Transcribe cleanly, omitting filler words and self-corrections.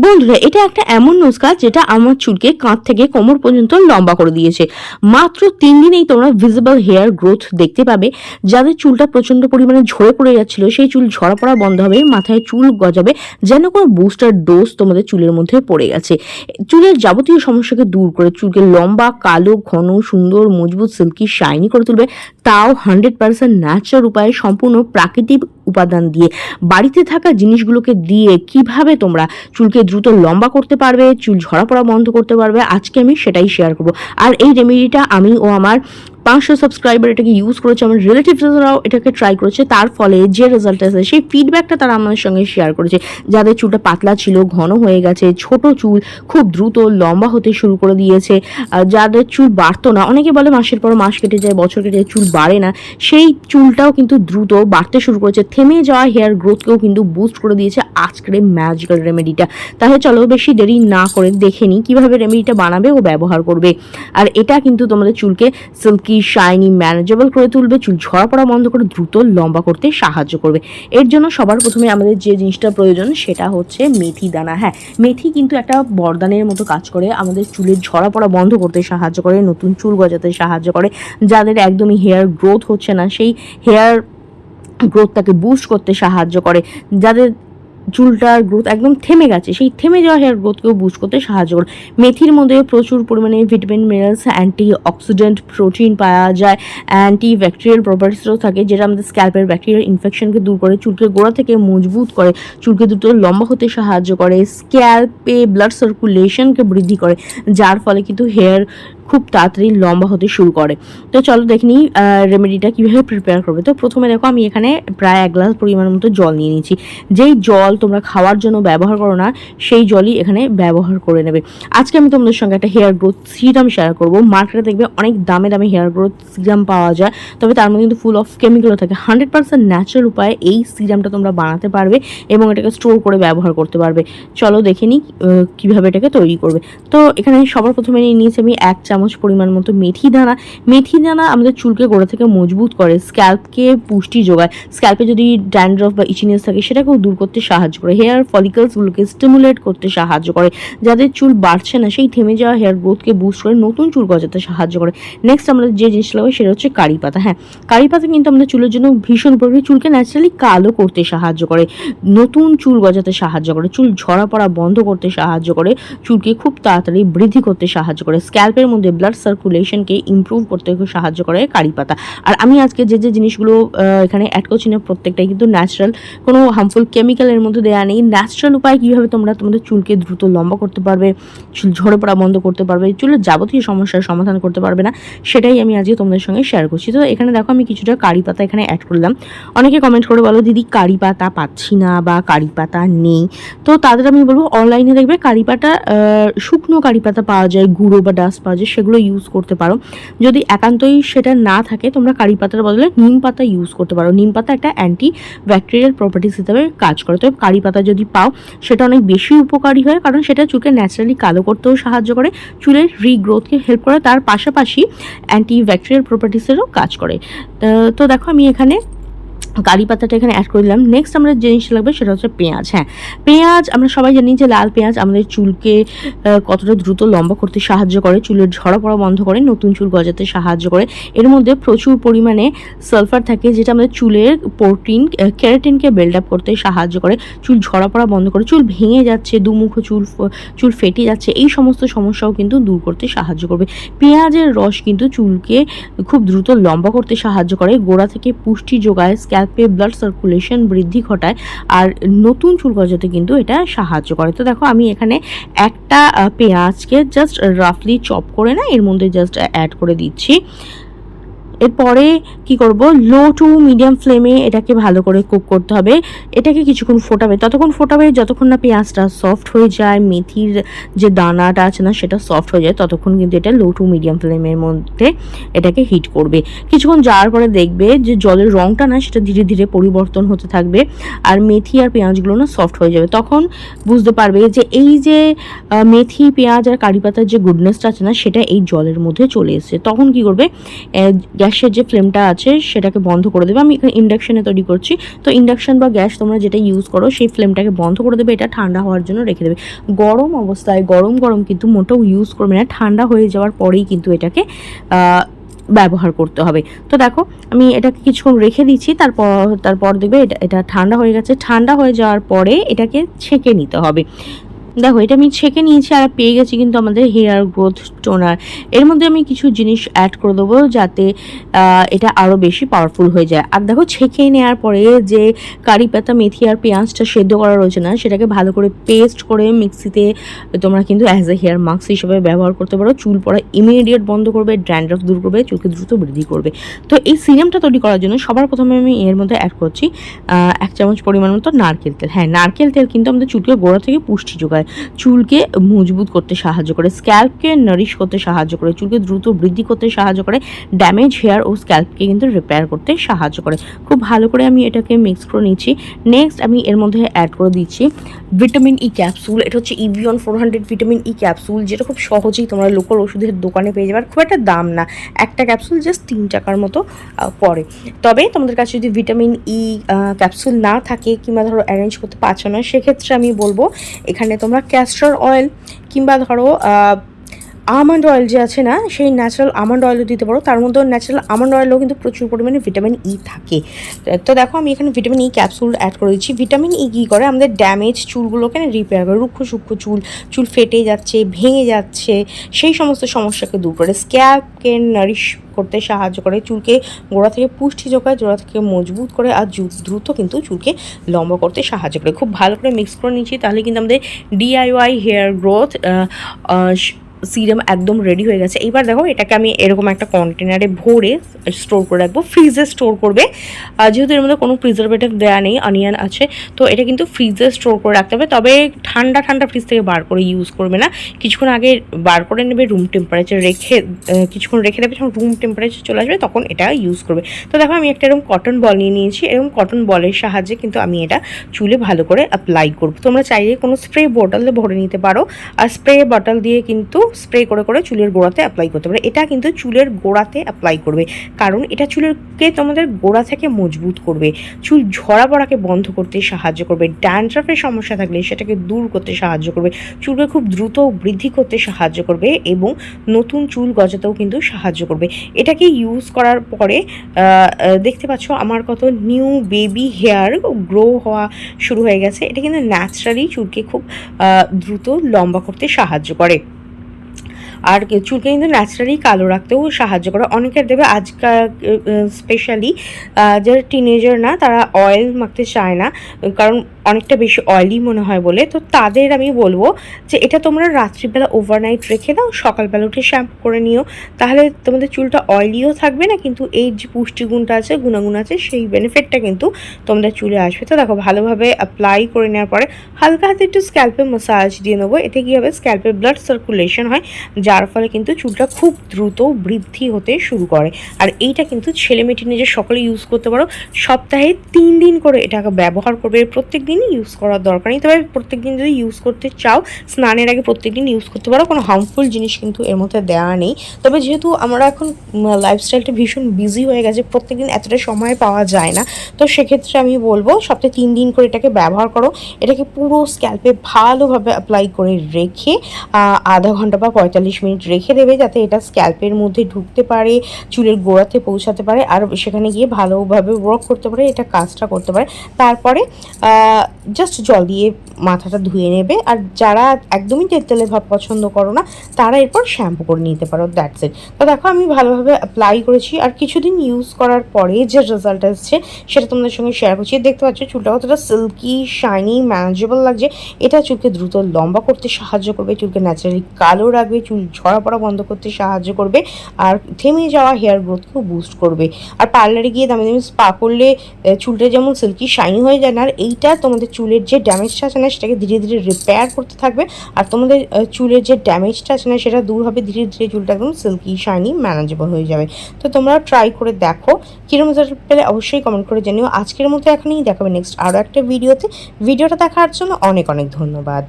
বন্ধুরা, এটা একটা এমন নুস্কা যেটা আমার চুলকে কাঁধ থেকে কোমর পর্যন্ত লম্বা করে দিয়েছে। মাত্র 3 দিনেই তোমরা ভিজিবল হেয়ার গ্রোথ দেখতে পাবে। যাদের চুলটা প্রচন্ড পরিমাণে ঝরে পড়ে যাচ্ছিল, সেই চুল ঝরা পড়া বন্ধ হবে, মাথায় চুল গজাবে, যেন কোনো বুস্টার ডোজ তোমাদের চুলের মধ্যে পড়ে গেছে। চুলের যাবতীয় সমস্যাকে দূর করে চুলকে লম্বা, কালো, ঘন, সুন্দর, মজবুত, সিল্কি, শাইনি করে তুলবে, তাও 100% ন্যাচারাল উপায়ে, সম্পূর্ণ প্রাকৃতিক উপাদান দিয়ে, বাড়িতে থাকা জিনিসগুলোকে দিয়ে কিভাবে তোমরা চুলকে দ্রুত লম্বা করতে পারবে, চুল ঝরা পড়া বন্ধ করতে পারবে, আজকে আমি সেটাই শেয়ার করবো। আর এই রেমেডিটা আমি ও আমার 500 সাবস্ক্রাইবার এটাকে ইউজ করেছে, আমার রিলেটিভসরাও এটাকে ট্রাই করেছে, তার ফলে যে রেজাল্ট আছে সেই ফিডব্যাকটা তারা আমাদের সঙ্গে শেয়ার করেছে। যাদের চুলটা পাতলা ছিল, ঘন হয়ে গেছে, ছোট চুল খুব দ্রুত লম্বা হতে শুরু করে দিয়েছে, যাদের চুল বাড়তো না, অনেকে বলে মাসের পর মাস কেটে যায়, বছর কেটে যায়, চুল বাড়ে না, সেই চুলটাও কিন্তু দ্রুত বাড়তে শুরু করেছে। থেমে যাওয়া হেয়ার গ্রোথকেও কিন্তু বুস্ট করে দিয়েছে আজকের এই ম্যাজিক্যাল রেমেডিটা। তাহলে চলো বেশি দেরি না করে দেখে নিই কীভাবে রেমেডিটা বানাবে ও ব্যবহার করবে। আর এটা কিন্তু তোমাদের চুলকে সিল্কি, শাইনি, ম্যানেজেবল করে তুলবে, চুল ঝরা পড়া বন্ধ করে দ্রুত লম্বা করতে সাহায্য করবে। এর জন্য সবার প্রথমে আমাদের যে জিনিসটা প্রয়োজন সেটা হচ্ছে মেথি দানা। হ্যাঁ, মেথি কিন্তু একটা বরদানের মতো কাজ করে, আমাদের চুলের ঝরা পড়া বন্ধ করতে সাহায্য করে, নতুন চুল গজাতে সাহায্য করে। যাদের একদমই হেয়ার গ্রোথ হচ্ছে না, সেই হেয়ার গ্রোথটাকে বুস্ট করতে সাহায্য করে। যাদের চুলটার গ্রোথ একদম থেমে গেছে, সেই থেমে যাওয়া হেয়ার গ্রোথকেও বুস্ট করতে সাহায্য করে। মেথির মধ্যে প্রচুর পরিমাণে vitamin, minerals, anti oxidant, protein পাওয়া যায়, অ্যান্টি ব্যাকটেরিয়াল প্রপার্টিসও থাকে, যেটা আমাদের স্ক্যাল্পের ব্যাকটেরিয়াল ইনফেকশনকে দূর করে, চুলকে গোড়া থেকে মজবুত করে, চুলকে দ্রুত লম্বা হতে সাহায্য করে, স্ক্যাল্পে ব্লাড সার্কুলেশনকে বৃদ্ধি করে, যার ফলে কিন্তু হেয়ার খুব তাড়াতাড়ি লম্বা হতে শুরু করে। তো চলো দেখে নিই রেমেডিটা কীভাবে প্রিপেয়ার করবে। তো প্রথমে দেখো, আমি এখানে প্রায় 1 গ্লাস পরিমাণ মতো জল নিয়ে নিয়েছি। যেই জল তোমরা খাওয়ার জন্য ব্যবহার করো না, সেই জলই এখানে ব্যবহার করে নেবে। আজকে আমি তোমাদের সঙ্গে একটা হেয়ার গ্রোথ সিরাম শেয়ার করবো। মার্কেটে দেখবে অনেক দামে দামে হেয়ার গ্রোথ সিরাম পাওয়া যায়, তবে তার মধ্যে কিন্তু ফুল অফ কেমিক্যালও থাকে। 100% ন্যাচারাল উপায়ে এই সিরামটা তোমরা বানাতে পারবে এবং এটাকে স্টোর করে ব্যবহার করতে পারবে। চলো দেখে নিই কীভাবে এটাকে তৈরি করবে। তো এখানে সবার প্রথমে নিয়ে নিয়েছি আমি 1 চামচ পরিমাণ মতো মেথি দানা। মেথি দানা আমাদের চুলকে গোড়া থেকে মজবুত করে, স্ক্যাল্পকে পুষ্টি যোগায়, স্ক্যাল্পে যদি ড্যান্ড্রফ বা ইচিনেস থাকে সেটাকেও দূর করতে সাহায্য করে, হেয়ার ফলিকলসগুলোকে স্টিমুলেট করতে সাহায্য করে, যাদের চুল বাড়ছে না সেই থেমে যাওয়া হেয়ার গ্রোথকে বুস্ট করে নতুন চুল গজাতে সাহায্য করে। নেক্সট আমরা যে জিনিসটা লাগবে সেটা হচ্ছে কারি পাতা। হ্যাঁ, কারি পাতা কিন্তু আমাদের চুলের জন্য ভীষণ উপকারী, চুলকে ন্যাচারালি কালো করতে সাহায্য করে, নতুন চুল গজাতে সাহায্য করে, চুল ঝরা পড়া বন্ধ করতে সাহায্য করে, চুলকে খুব তাড়াতাড়ি বৃদ্ধি করতে সাহায্য করে, স্ক্যাল্পের মধ্যে ব্লাড সার্কুলেশনকে ইমপ্রুভ করতে সাহায্য করে কারি পাতা। আর আমি আজকে যে যে জিনিসগুলো এখানে অ্যাড করছি না, প্রত্যেকটাই কিন্তু ন্যাচারাল, কোনো হার্মফুল কেমিক্যালের মধ্যে দেওয়া নেই। ন্যাচারাল উপায় কীভাবে তোমরা তোমাদের চুলকে দ্রুত লম্বা করতে পারবে, চুল ঝরে পড়া বন্ধ করতে পারবে, চুলের যাবতীয় সমস্যার সমাধান করতে পারবে না, সেটাই আমি আজকে তোমাদের সঙ্গে শেয়ার করছি। তো এখানে দেখো, আমি কিছুটা কারি পাতা এখানে অ্যাড করলাম। অনেকে কমেন্ট করে বলো, দিদি কারি পাতা পাচ্ছি না বা কারি পাতা নেই। তো তাদের আমি বলবো, অনলাইনে দেখবে কারি পাতা, শুকনো কারি পাতা পাওয়া যায়, গুঁড়ো বা ডাস্ট পাওয়া যায়, সেগুলো ইউজ করতে পারো। যদি একান্তই সেটা না থাকে, তোমরা কারি পাতার বদলে নিম পাতা ইউজ করতে পারো। নিম পাতা একটা অ্যান্টি ব্যাকটেরিয়াল প্রপার্টিস হিসেবে কাজ করে। তবে কারি পাতা যদি পাও সেটা অনেক বেশি উপকারী হয়, কারণ সেটা চুলকে ন্যাচারালি কালো করতেও সাহায্য করে, চুলের রিগ্রোথকে হেল্প করে, তার পাশাপাশি অ্যান্টি ব্যাকটেরিয়াল প্রপার্টিসেরও কাজ করে। তো দেখো, আমি এখানে কারি পাতাটা এখানে অ্যাড করে দিলাম। নেক্সট আমরা যে জিনিসটা লাগবে সেটা হচ্ছে পেঁয়াজ। হ্যাঁ, পেঁয়াজ আমরা সবাই জানি যে লাল পেঁয়াজ আমাদের চুলকে কতটা দ্রুত লম্বা করতে সাহায্য করে, চুলের ঝরা পড়া বন্ধ করে, নতুন চুল গজাতে সাহায্য করে। এর মধ্যে প্রচুর পরিমাণে সালফার থাকে, যেটা আমাদের চুলের প্রোটিন, ক্যারাটিনকে বিল্ড আপ করতে সাহায্য করে, চুল ঝরা পড়া বন্ধ করে, চুল ভেঙে যাচ্ছে, দুমুখো চুল ফেটে যাচ্ছে, এই সমস্ত সমস্যাও কিন্তু দূর করতে সাহায্য করবে। পেঁয়াজের রস কিন্তু চুলকে খুব দ্রুত লম্বা করতে সাহায্য করে, গোড়া থেকে পুষ্টি যোগায়, স্ক্যাল্পে ব্লাড সার্কুলেশন বৃদ্ধি ঘটায়, আর নতুন চুল গজাতে কিন্তু এটা সাহায্য করে। তো দেখো, আমি এখানে একটা পেঁয়াজকে জাস্ট রাফলি চপ করে না এর মধ্যে জাস্ট অ্যাড করে দিচ্ছি। এরপরে কি করব, লো টু মিডিয়াম ফ্লেমে এটাকে ভালো করে কুক করতে হবে। এটাকে কিছুক্ষণ ফোটাবে, ততক্ষণ ফোটাবে যতক্ষণ না পেঁয়াজটা সফট হয়ে যায়, মেথির যে দানাটা আছে না সেটা সফট হয়ে যায়, ততক্ষণ কিন্তু এটা লো টু মিডিয়াম ফ্লেমের মধ্যে এটাকে হিট করবে। কিছুক্ষণ যাওয়ার পরে দেখবে যে জলের রঙটা না সেটা ধীরে ধীরে পরিবর্তন হতে থাকবে, আর মেথি আর পেঁয়াজগুলো না সফট হয়ে যাবে। তখন বুঝতে পারবে যে এই যে মেথি, পেঁয়াজ আর কারি পাতার যে গুডনেসটা আছে না সেটা এই জলের মধ্যে চলে এসেছে। তখন কি করবে, গ্যাসের যে ফ্লেমটা আছে সেটাকে বন্ধ করে দেবে। আমি এখানে ইন্ডাকশানে তৈরি করছি, তো ইন্ডাকশান বা গ্যাস তোমরা যেটা ইউজ করো সেই ফ্লেমটাকে বন্ধ করে দেবে। এটা ঠান্ডা হওয়ার জন্য রেখে দেবে। গরম অবস্থায় গরম কিন্তু মোটেও ইউজ করবে না, ঠান্ডা হয়ে যাওয়ার পরেই কিন্তু এটাকে ব্যবহার করতে হবে। তো দেখো আমি এটাকে কিছুক্ষণ রেখে দিচ্ছি, তারপর দেখবে এটা ঠান্ডা হয়ে গেছে। ঠান্ডা হয়ে যাওয়ার পরে এটাকে ছেঁকে নিতে হবে। দেখো এটা আমি ছেঁকে নিয়েছি আর পেয়ে গেছি কিন্তু আমাদের হেয়ার গ্রোথ টোনার। এর মধ্যে আমি কিছু জিনিস অ্যাড করে দেবো যাতে এটা আরও বেশি পাওয়ারফুল হয়ে যায়। আর দেখো ছেঁকে নেওয়ার পরে যে কারি পাতা, মেথি আর পেঁয়াজটা সেদ্ধ করা রয়েছে না, সেটাকে ভালো করে পেস্ট করে মিক্সিতে তোমরা কিন্তু অ্যাজ এ হেয়ার মাস্ক হিসেবে ব্যবহার করতে পারো। চুল পড়া ইমিডিয়েট বন্ধ করবে, ড্যান্ড্রফ দূর করবে, চুলকে দ্রুত বৃদ্ধি করবে। তো এই সিরামটা তৈরি করার জন্য সবার প্রথমে আমি এর মধ্যে অ্যাড করছি 1 চামচ পরিমাণ মতো নারকেল তেল। হ্যাঁ, নারকেল তেল কিন্তু আমাদের চুলকে গোড়া থেকে পুষ্টি যোগায়, চুলকে মজবুত করতে সাহায্য করে, স্ক্যাল্পকে নারিশ করতে সাহায্য করে, চুলকে দ্রুত বৃদ্ধি করতে সাহায্য করে, ড্যামেজ হেয়ার ও স্ক্যাল্পকে কিন্তু রিপেয়ার করতে সাহায্য করে। খুব ভালো করে আমি এটাকে মিক্স করে নিচ্ছি। নেক্সট আমি এর মধ্যে অ্যাড করে দিচ্ছি ভিটামিন ই ক্যাপসুল। এটা হচ্ছে ইভিয়ন 400 ভিটামিন ই ক্যাপসুল, যেটা খুব সহজেই তোমরা লোকাল ওষুধের দোকানে পেয়ে যাবে। আর খুব একটা দাম না, একটা ক্যাপসুল জাস্ট 3 টাকার মতো পড়ে। তবে তোমাদের কাছে যদি ভিটামিন ই ক্যাপসুল না থাকে কিংবা ধরো অ্যারেঞ্জ করতে পারছো না, সেক্ষেত্রে আমি বলবো এখানে তোমরা ক্যাস্টর অয়েল কিংবা ধরো আমন্ড অয়েল যে আছে না, সেই ন্যাচারাল আমন্ড অয়েলও দিতে পারো। তার মধ্যেও ন্যাচারাল আমন্ড অয়েলও কিন্তু প্রচুর পরিমাণে ভিটামিন ই থাকে। তো দেখো আমি এখানে ভিটামিন ই ক্যাপসুল অ্যাড করে দিচ্ছি। ভিটামিন ই কী করে, আমাদের ড্যামেজ চুলগুলোকে রিপেয়ার করে, রুক্ষ সূক্ষ্ম চুল ফেটে যাচ্ছে, ভেঙে যাচ্ছে, সেই সমস্ত সমস্যাকে দূর করে, স্ক্যাল্পকে নারিশ করতে সাহায্য করে, চুলকে গোড়া থেকে পুষ্টি যোগায়, গোড়া থেকে মজবুত করে, আর দ্রুত কিন্তু চুলকে লম্বা করতে সাহায্য করে। খুব ভালো করে মিক্স করে নিচ্ছি, তাহলে কিন্তু আমাদের DIY হেয়ার গ্রোথ সিরাম একদম রেডি হয়ে গেছে। এইবার দেখো এটাকে আমি এরকম একটা কন্টেনারে ভরে স্টোর করে রাখবো, ফ্রিজে স্টোর করবে। যেহেতু এর মধ্যে কোনো প্রিজারভেটিভ দেওয়া নেই, অনিয়ন আছে, তো এটা কিন্তু ফ্রিজে স্টোর করে রাখতে হবে। তবে ঠান্ডা ফ্রিজ থেকে বার করে ইউজ করবে না, কিছুক্ষণ আগে বার করে নেবে, রুম টেম্পারেচার রেখে কিছুক্ষণ রেখে দেবে, যখন রুম টেম্পারেচার চলে আসবে তখন এটা ইউজ করবে। তো দেখো আমি একটা এরকম কটন বল নিয়ে নিয়েছি, এরকম কটন বলের সাহায্যে কিন্তু আমি এটা চুলে ভালো করে অ্যাপ্লাই করবো। তোমরা চাইলে কোনো স্প্রে বোতলে ভরে নিতে পারো, আর স্প্রে বটল দিয়ে কিন্তু স্প্রে করে চুলের গোড়াতে অ্যাপ্লাই করতে পারে। এটা কিন্তু চুলের গোড়াতে অ্যাপ্লাই করবে, কারণ এটা চুলকে তোমাদের গোড়া থেকে মজবুত করবে, চুল ঝরা পড়াকে বন্ধ করতে সাহায্য করবে, ড্যান্ড্রফের সমস্যা থাকলে সেটাকে দূর করতে সাহায্য করবে, চুলকে খুব দ্রুত বৃদ্ধি করতে সাহায্য করবে এবং নতুন চুল গজাতেও কিন্তু সাহায্য করবে। এটাকে ইউজ করার পরে দেখতে পাচ্ছ আমার কত নিউ বেবি হেয়ার গ্রো হওয়া শুরু হয়ে গেছে। এটা কিন্তু ন্যাচারালি চুলকে খুব দ্রুত লম্বা করতে সাহায্য করে, আর চুলকে কিন্তু ন্যাচারালি কালো রাখতেও সাহায্য করে। অনেকের দেবে আজকাল স্পেশালি যারা টিনেজার না, তারা অয়েল মাখতে চায় না, কারণ অনেকটা বেশি অয়েলি মনে হয় বলে। তো তাদের আমি বলবো যে এটা তোমরা রাত্রিবেলা ওভারনাইট রেখে দাও, সকালবেলা উঠে শ্যাম্পু করে নিও, তাহলে তোমাদের চুলটা অয়েলিও থাকবে না, কিন্তু এই যে পুষ্টিগুণটা আছে, গুণাগুণ আছে, সেই বেনিফিটটা কিন্তু তোমাদের চুলে আসবে। তো দেখো ভালোভাবে অ্যাপ্লাই করে নেওয়ার পরে হালকা হাতে একটু স্ক্যাল্পে মাসাজ দিয়ে নেবো। এতে কী হবে, স্ক্যাল্পে ব্লাড সার্কুলেশন হয়, যার ফলে কিন্তু চুলটা খুব দ্রুত বৃদ্ধি হতে শুরু করে। আর এইটা কিন্তু ছেলে মেয়ে টিনেজার সকলে ইউজ করতে পারো। সপ্তাহে 3 দিন করে এটাকে ব্যবহার করবে, প্রত্যেক দিনই ইউজ করার দরকার নেই। তবে প্রত্যেক দিন যদি ইউজ করতে চাও, স্নানের আগে প্রত্যেক দিন ইউজ করতে পারো, কোনো হার্মফুল জিনিস কিন্তু এর মধ্যে দেওয়া নেই। তবে যেহেতু আমরা এখন লাইফস্টাইলটা ভীষণ বিজি হয়ে গেছে, প্রত্যেক দিন এতটা সময় পাওয়া যায় না, তো সেক্ষেত্রে আমি বলবো সপ্তাহে 3 দিন করে এটাকে ব্যবহার করো। এটাকে পুরো স্ক্যাল্পে ভালোভাবে অ্যাপ্লাই করে রেখে আধা ঘন্টা বা 45 মিনিট রেখে দেবে, যাতে এটা স্ক্যাল্পের মধ্যে ঢুকতে পারে, চুলের গোড়াতে পৌঁছাতে পারে, আর সেখানে গিয়ে ভালোভাবে ওয়ার্ক করতে পারে, এটা কাজটা করতে পারে। তারপরে জাস্ট জল দিয়ে মাথাটা ধুয়ে নেবে। আর যারা একদমই তেলতেলে ভাব পছন্দ করো না, তারা এরপর শ্যাম্পু করে নিতে পারো, দ্যাটস ইট। তো দেখো আমি ভালোভাবে অ্যাপ্লাই করেছি, আর কিছুদিন ইউজ করার পরে যে রেজাল্ট আসছে সেটা তোমাদের সঙ্গে শেয়ার করছি। দেখতে পাচ্ছ চুলটা কতটা সিল্কি, শাইনি, ম্যানেজেবল লাগছে। এটা চুলকে দ্রুত লম্বা করতে সাহায্য করবে, চুলকে ন্যাচারালি কালো রাখবে, চুল ঝরা পড়া বন্ধ করতে সাহায্য করবে, আর থেমে যাওয়া হেয়ার গ্রোথকেও বুস্ট করবে। আর পার্লারে গিয়ে দামি স্পা করলে চুলটা যেমন সিল্কি শাইনি হয়ে যায় না, আর এইটা তোমাদের চুলের যে ড্যামেজটা আছে না, সেটাকে ধীরে ধীরে রিপেয়ার করতে থাকবে, আর তোমাদের চুলের যে ড্যামেজটা আছে না, সেটা দূর হবে, ধীরে ধীরে চুলটা একদম সিল্কি, শাইনি, ম্যানেজেবল হয়ে যাবে। তো তোমরা ট্রাই করে দেখো, কিরকম রেজাল্ট পেলে অবশ্যই কমেন্ট করে জানিও। আজকের মতো এখনই দেখাবে নেক্সট আরও একটা ভিডিওতে। ভিডিওটা দেখার জন্য অনেক অনেক ধন্যবাদ।